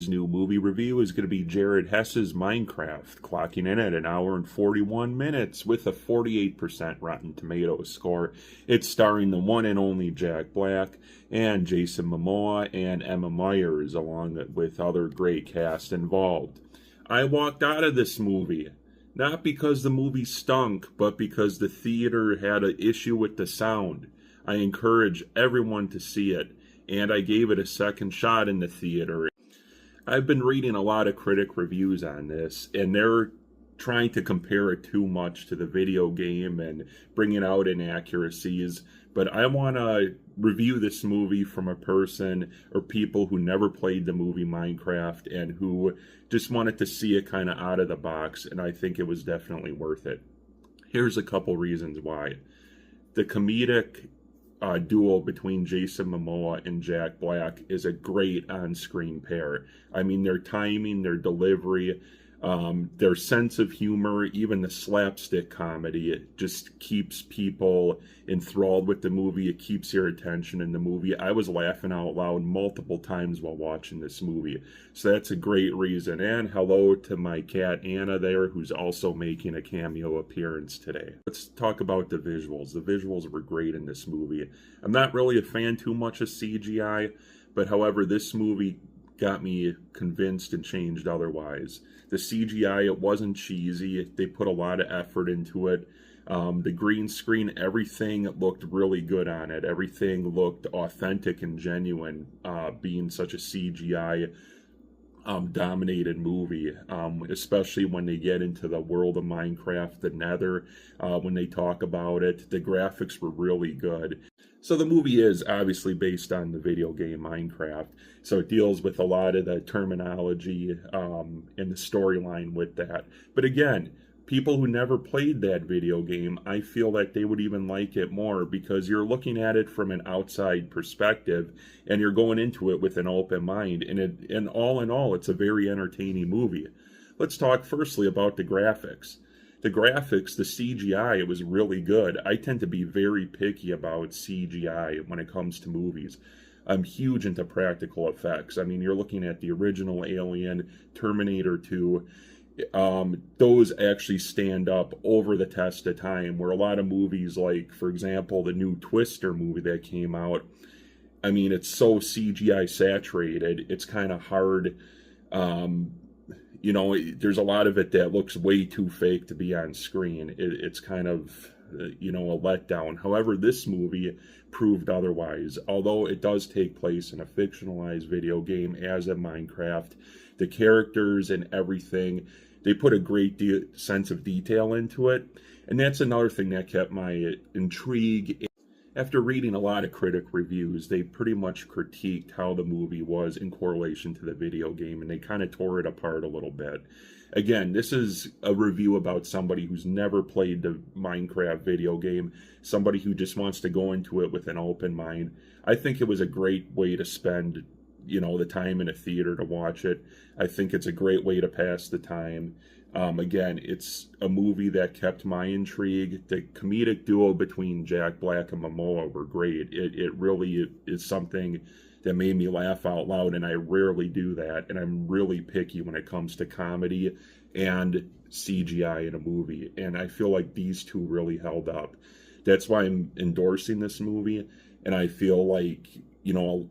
His new movie review is going to be Jared Hess's Minecraft, clocking in at an hour and 41 minutes with a 48% Rotten Tomatoes score. It's starring the one and only Jack Black and Jason Momoa and Emma Myers, along with other great cast involved. I walked out of this movie, not because the movie stunk, but because the theater had an issue with the sound. I encourage everyone to see it, and I gave it a second shot in the theater. I've been reading a lot of critic reviews on this, and they're trying to compare it too much to the video game and bringing out inaccuracies. But I want to review this movie from a person or people who never played the movie Minecraft and who just wanted to see it kind of out of the box, and I think it was definitely worth it. Here's a couple reasons why. The comedic duo between Jason Momoa and Jack Black is a great on-screen pair. I mean, their timing, their delivery, their sense of humor, even the slapstick comedy, it just keeps people enthralled with the movie. It keeps your attention in the movie. I was laughing out loud multiple times while watching this movie. So that's a great reason. And hello to my cat Anna there, who's also making a cameo appearance today. Let's talk about the visuals. The visuals were great in this movie. I'm not really a fan too much of CGI, but however, this movie got me convinced and changed otherwise. The CGI, it wasn't cheesy. They put a lot of effort into it. The green screen, everything looked really good on it. Everything looked authentic and genuine, being such a CGI dominated movie, especially when they get into the world of Minecraft, the Nether, when they talk about it. The graphics were really good. So the movie is obviously based on the video game Minecraft, so it deals with a lot of the terminology and the storyline with that. But again, people who never played that video game, I feel that they would even like it more because you're looking at it from an outside perspective and you're going into it with an open mind. And all in all, it's a very entertaining movie. Let's talk firstly about the graphics. The graphics, the CGI, it was really good. I tend to be very picky about CGI when it comes to movies. I'm huge into practical effects. I mean, you're looking at the original Alien, Terminator 2. Those actually stand up over the test of time, where a lot of movies, like, for example, the new Twister movie that came out, I mean, it's so CGI saturated, it's kind of hard. You know, there's a lot of it that looks way too fake to be on screen. It's kind of, you know, a letdown. However, this movie proved otherwise. Although it does take place in a fictionalized video game as in Minecraft, the characters and everything, they put a great sense of detail into it. And that's another thing that kept my intrigue. After reading a lot of critic reviews, they pretty much critiqued how the movie was in correlation to the video game, and they kind of tore it apart a little bit. Again, this is a review about somebody who's never played the Minecraft video game, somebody who just wants to go into it with an open mind. I think it was a great way to spend, you know, the time in a theater to watch it. I think it's a great way to pass the time. Again, it's a movie that kept my intrigue. The comedic duo between Jack Black and Momoa were great. It really is something that made me laugh out loud, and I rarely do that. And I'm really picky when it comes to comedy and CGI in a movie. And I feel like these two really held up. That's why I'm endorsing this movie. And I feel like, you know,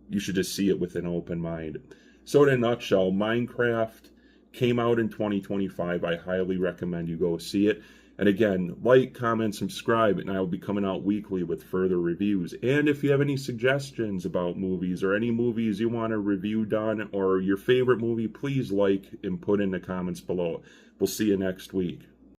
you should just see it with an open mind. So in a nutshell, Minecraft came out in 2025. I highly recommend you go see it. And again, like, comment, subscribe, and I will be coming out weekly with further reviews. And if you have any suggestions about movies or any movies you want a review done or your favorite movie, please like and put in the comments below. We'll see you next week.